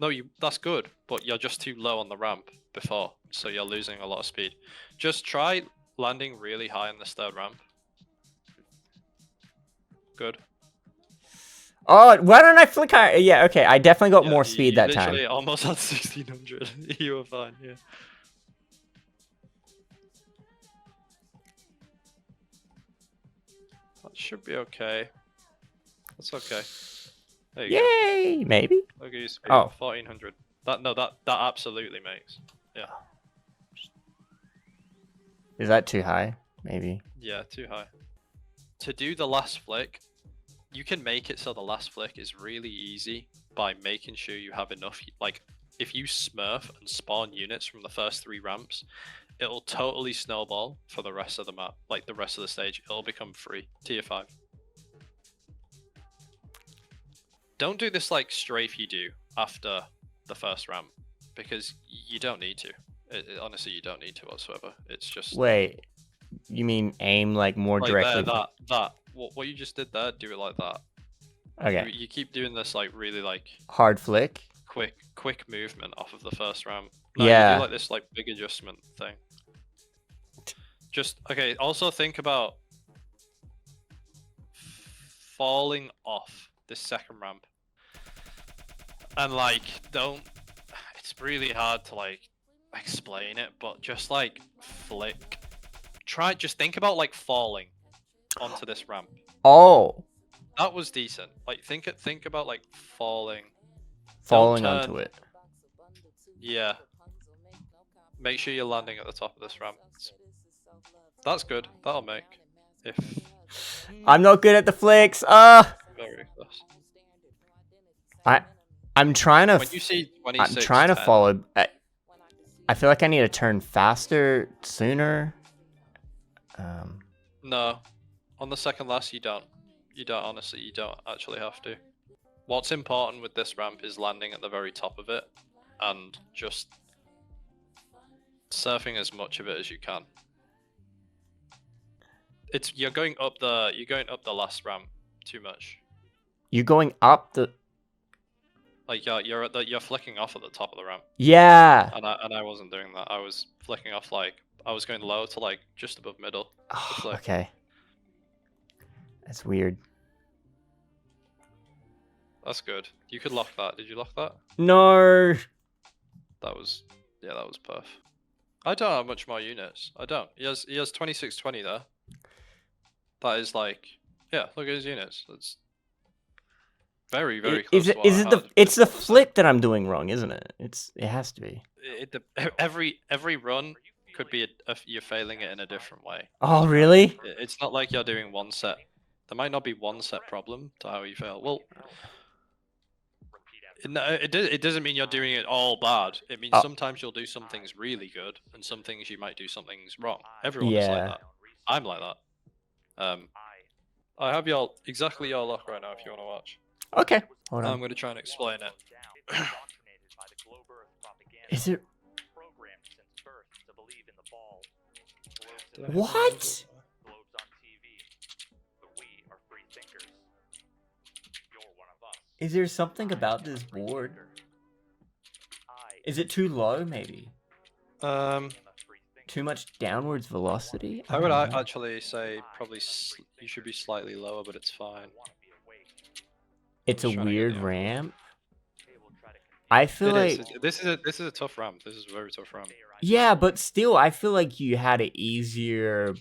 no, that's good, but you're just too low on the ramp before, so you're losing a lot of speed. Just try landing really high in this third ramp. Good. Oh, why don't I flick higher? Yeah, okay. I definitely got more speed that time. Literally almost had 1600. You were fine, yeah. That should be okay. That's okay. There you go. Yay! Maybe. Look at your speed. Oh. 1400. That absolutely makes. Yeah. Is that too high? Maybe. Yeah, too high. To do the last flick, you can make it so the last flick is really easy by making sure you have enough. Like, if you smurf and spawn units from the first 3 ramps, it'll totally snowball for the rest of the map. Like, the rest of the stage, it'll become free. Tier 5. Don't do this like strafe you do after the first ramp, because you don't need to. Honestly, you don't need to whatsoever. It's just... Wait. You mean aim like more like directly? there, that. What you just did there, do it like that. Okay. You keep doing this like really like Hard flick. quick movement off of the first ramp. No, Yeah. You do like this like big adjustment thing. Just okay. Also think about falling off this second ramp, and like don't. It's really hard to like explain it, but just like flick. Just think about like falling onto this ramp. Oh. That was decent. Like think about like falling. Falling Don't onto turn. it. Yeah. Make sure you're landing at the top of this ramp. That's good. That'll make. If I'm not good at the flicks. very close. I'm trying to. When you see I'm 26, trying to 10, follow. I feel like I need to turn faster sooner. No, on the second last you don't. You don't honestly. You don't actually have to. What's important with this ramp is landing at the very top of it, and just surfing as much of it as you can. You're going up the last ramp too much. You're going up the. Like you're flicking off at the top of the ramp. Yeah. And I wasn't doing that. I was flicking off like I was going low to like just above middle. Oh, okay. That's weird. That's good. You could lock that. Did you lock that? No. That was perf. I don't have much more units. I don't. He has 2620 there. That is like, yeah. Look at his units. That's very close. It's the flick that I'm doing wrong, isn't it? It has to be. Every run could be you're failing it in a different way. Oh really? It's not like you're doing one set. There might not be one set problem to how you fail. Well, it doesn't mean you're doing it all bad. It means sometimes you'll do some things really good, and some things you might do some things wrong. Everyone is like that. I'm like that. I have exactly your lock right now if you want to watch. Okay. Hold on. I'm going to try and explain it. Is it? What? Is there something about this board? Is it too low, maybe? Too much downwards velocity? I would actually say probably you should be slightly lower, but it's fine. It's a weird ramp. I feel like this is a tough ramp. This is a very tough ramp. Yeah, but still, I feel like you had it easier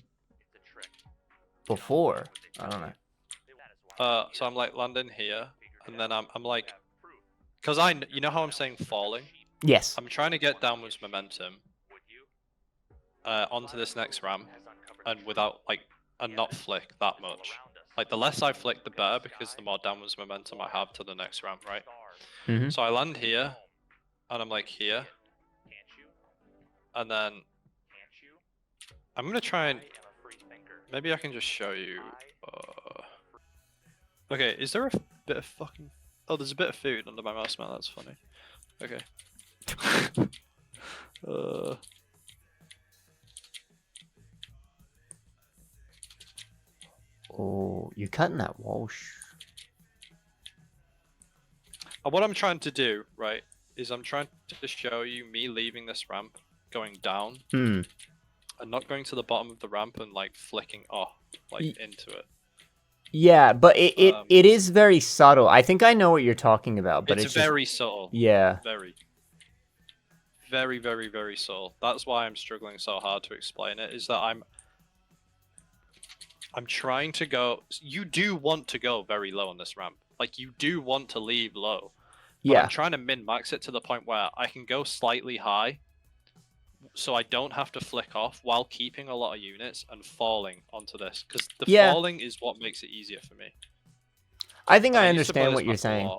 before. I don't know. So I'm like landing here, and then I'm like, cause you know how I'm saying falling. Yes. I'm trying to get downwards momentum onto this next ramp, and and not flick that much. Like the less I flick, the better, because the more downwards momentum I have to the next ramp, right? Mm-hmm. So I land here, and I'm like here, and then I'm gonna try and maybe I can just show you. Okay, is there a bit of fucking? Oh, there's a bit of food under my mouse, man. That's funny. Okay. Oh, you're cutting that Walsh. What I'm trying to do, right, is I'm trying to show you me leaving this ramp, going down, and not going to the bottom of the ramp and like flicking off, like into it. Yeah, but it is very subtle. I think I know what you're talking about, but it's very subtle. Yeah. Very subtle. That's why I'm struggling so hard to explain it. Is that I'm trying to go. You do want to go very low on this ramp. Like you do want to leave low. But yeah. I'm trying to min-max it to the point where I can go slightly high, so I don't have to flick off while keeping a lot of units and falling onto this. Because the falling is what makes it easier for me. I think I understand what you're saying.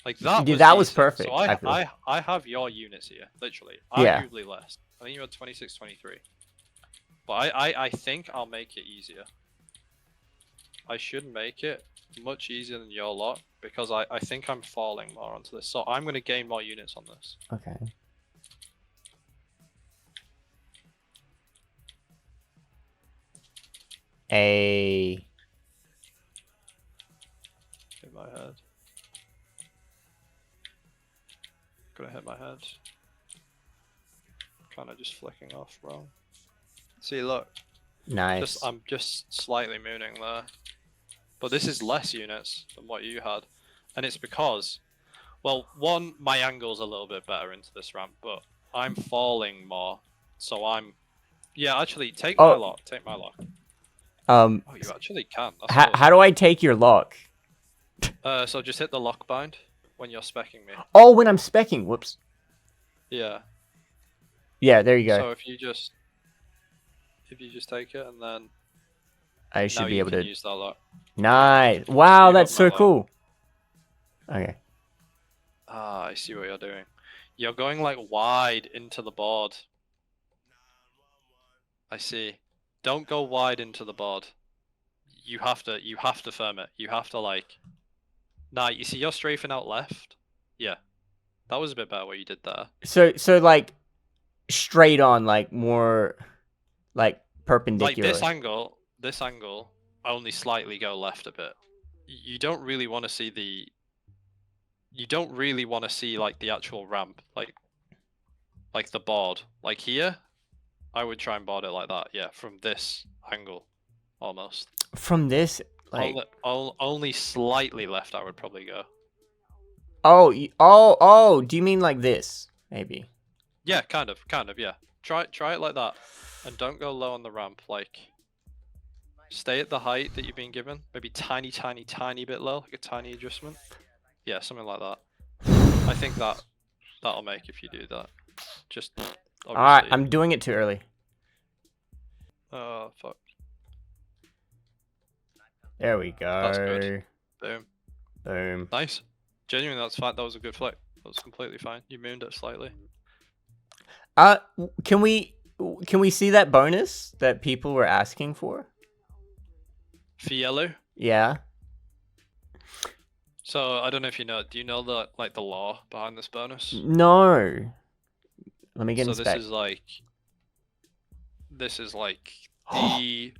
Like that. Dude, that was perfect. So I have your units here, literally. Arguably less. I think you had 26, 23. But I think I'll make it easier. I should make it much easier than your lot, because I think I'm falling more onto this. So I'm going to gain more units on this. Okay. Hit my head. Gonna hit my head. Kind of just flicking off wrong. See, look. Nice. I'm just slightly mooning there. But this is less units than what you had. And it's because, well, one, my angle's a little bit better into this ramp, but I'm falling more. So I'm... Yeah, actually, take my lock. Take my lock. Oh, you actually can. How do I take your lock? So just hit the lock bind when you're specking me. Oh, when I'm specking. Whoops. Yeah. Yeah, there you go. So if you just take it and then I should be able to use that lock. Nice. Wow, that's so cool. Okay. Ah, I see what you're doing. You're going like wide into the board. I see. Don't go wide into the board. You have to firm it. You have to like Nah, you see you're strafing out left? Yeah. That was a bit better what you did there. So like straight on, like more like perpendicular. Like this angle, only slightly go left a bit. You don't really want to see the... You don't really want to see like the actual ramp, like the board. Like here, I would try and board it like that. Yeah, from this angle, almost. From this, like Only slightly left, I would probably go. oh, do you mean like this? Maybe. Yeah, kind of, yeah. Try it like that, and don't go low on the ramp. Like, stay at the height that you've been given. Maybe tiny bit low, like a tiny adjustment. Yeah, something like that. I think that'll make if you do that. Just All right, obviously... I'm doing it too early. Oh fuck. There we go. That's good. Boom. Boom. Nice. Genuinely, that's fine. That was a good flick. That was completely fine. You mooned it slightly. Can we see that bonus that people were asking for? For yellow. Yeah. So I don't know if you know. Do you know the the law behind this bonus? No. Let me get So inspect. This is like the...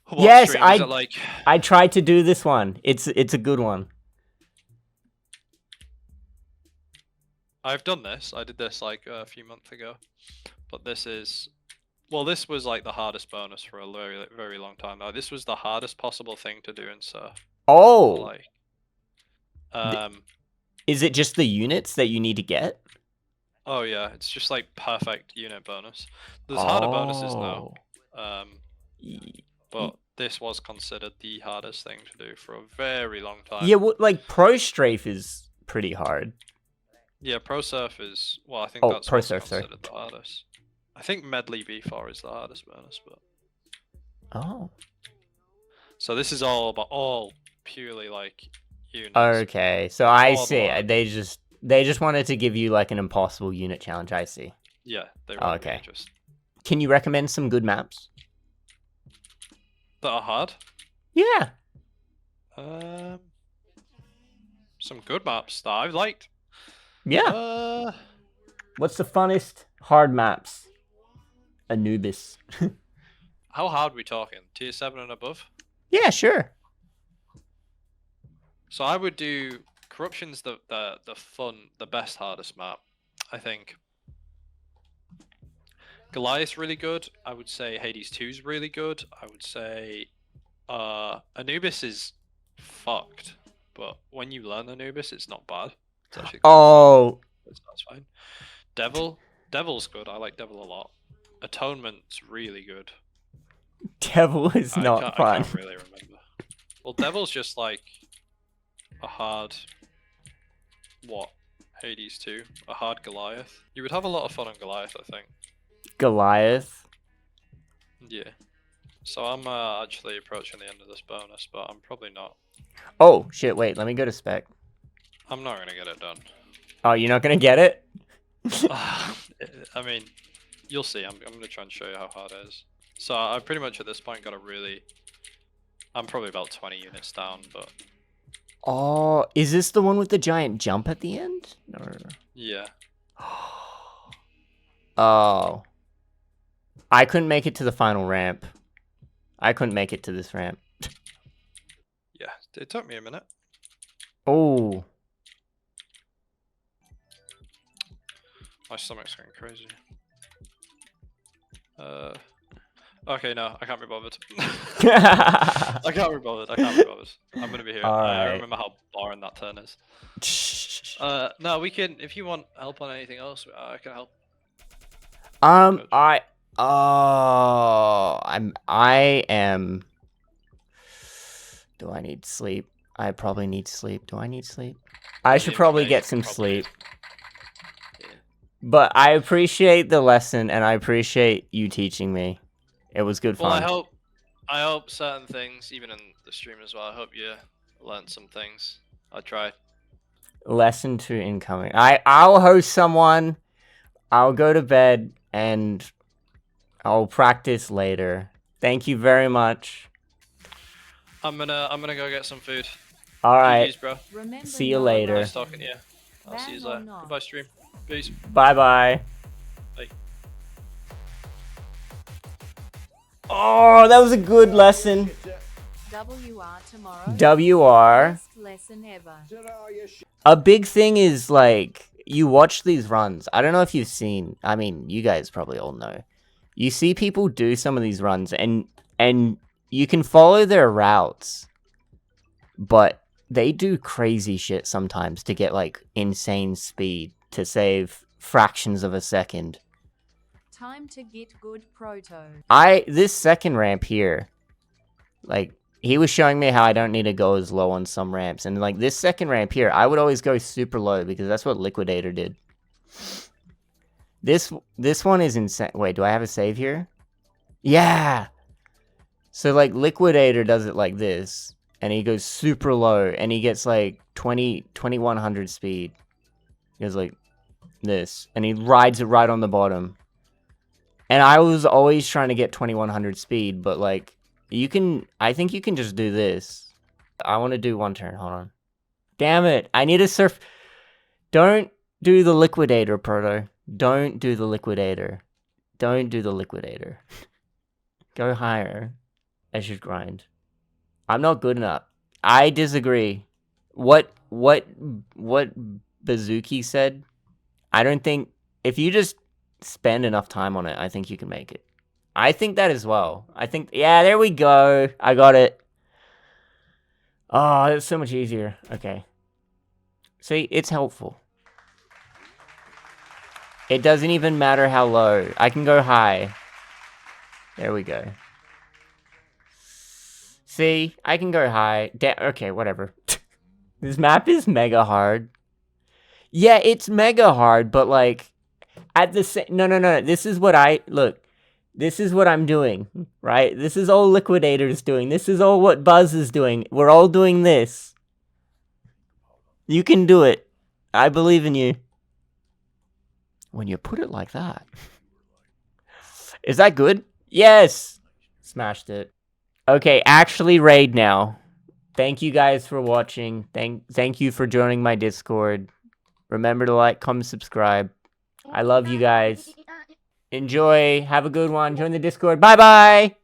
What Yes, stream is it like? I tried to do this one. It's a good one. I've done this. I did this like a few months ago, but this is... Well, this was like the hardest bonus for a very long time now. This was the hardest possible thing to do in Surf. Oh. Like, is it just the units that you need to get? oh yeah, it's just like perfect unit bonus. There's harder bonuses now. But this was considered the hardest thing to do for a very long time. Yeah, well, like Pro Strafe is pretty hard. Yeah, Pro Surf is... Well, I think Oh, that's Pro what's Surf, sorry. considered the hardest. I think Medley B4 is the hardest bonus, but... Oh. So this is all purely like units. Okay, so I All see. the- They just wanted to give you like an impossible unit challenge. I see. Yeah, they were Okay. just... Can you recommend some good maps? That are hard? Yeah. Some good maps that I've liked. Yeah. What's the funnest hard maps? Anubis. How hard are we talking? Tier 7 and above? Yeah, sure. So I would do Corruption's the best hardest map, I think. Goliath's really good. I would say Hades 2 is really good. I would say Anubis is fucked, but when you learn Anubis, it's not bad. It's actually Oh. that's fine. Devil's good. I like Devil a lot. Atonement's really good. Devil is not I fun. can't really remember. Well, Devil's just like a hard... What? Hades 2? A hard Goliath? You would have a lot of fun on Goliath, I think. Goliath. Yeah. So I'm actually approaching the end of this bonus, but I'm probably not. Oh, shit, wait. Let me go to spec. I'm not going to get it done. Oh, you're not going to get it? I mean, you'll see. I'm going to try and show you how hard it is. So I've pretty much at this point got a really... I'm probably about 20 units down, but... Oh, is this the one with the giant jump at the end? No. Yeah. Oh. I couldn't make it to the final ramp. I couldn't make it to this ramp. Yeah, it took me a minute. Oh. My stomach's going crazy. Okay, no, I can't be bothered. I can't be bothered. I'm gonna be here. I Alright. remember how boring that turn is. No, we can. If you want help on anything else, I can help. I am. Do I need sleep? I probably need sleep. Do I need sleep? I should probably get some sleep. Yeah. But I appreciate the lesson, and I appreciate you teaching me. It was good fun. Well, I hope certain things, even in the stream as well. I hope you learned some things. I tried. Lesson 2 incoming. I'll host someone. I'll go to bed and I'll practice later. Thank you very much. I'm gonna go get some food. All right. GG's, bro. Remember See you no later. Nice Russian. talking to you. I'll see you Ban or later. not? Goodbye, stream. Peace. Bye bye. Bye. Oh, that was a good lesson. WR tomorrow. WR. Best lesson ever. A big thing is like you watch these runs. I don't know if you've seen. I mean, you guys probably all know. You see people do some of these runs, and you can follow their routes, but they do crazy shit sometimes to get like insane speed to save fractions of a second. Time to get good proto. This second ramp here, like, he was showing me how I don't need to go as low on some ramps. And, like, this second ramp here, I would always go super low because that's what Liquidator did. This one is insane. Wait, do I have a save here? Yeah! So, like, Liquidator does it like this. And he goes super low. And he gets, like, 2100 speed. He goes like this. And he rides it right on the bottom. And I was always trying to get 2100 speed, but, like, I think you can just do this. I want to do one turn, hold on. Damn it, I need to surf. Don't do the Liquidator, Proto. Don't do the Liquidator. Don't do the Liquidator. Go higher. I should grind. I'm not good enough. I disagree. What Bzukey said, I don't think, if you just spend enough time on it, I think you can make it. I think that as well. I think, yeah, there we go. I got it. Oh, it's so much easier. Okay. See, it's helpful. It doesn't even matter how low. I can go high. There we go. See, I can go high. Okay, whatever. This map is mega hard. Yeah, it's mega hard, but like, at the same... No. This is what look. This is what I'm doing, right? This is all Liquidator's doing. This is all what Buzz is doing. We're all doing this. You can do it. I believe in you. When you put it like that. Is that good? Yes! Smashed it. Okay, actually raid now. Thank you guys for watching. Thank you for joining my Discord. Remember to like, comment, subscribe. I love you guys. Enjoy. Have a good one. Join the Discord. Bye-bye.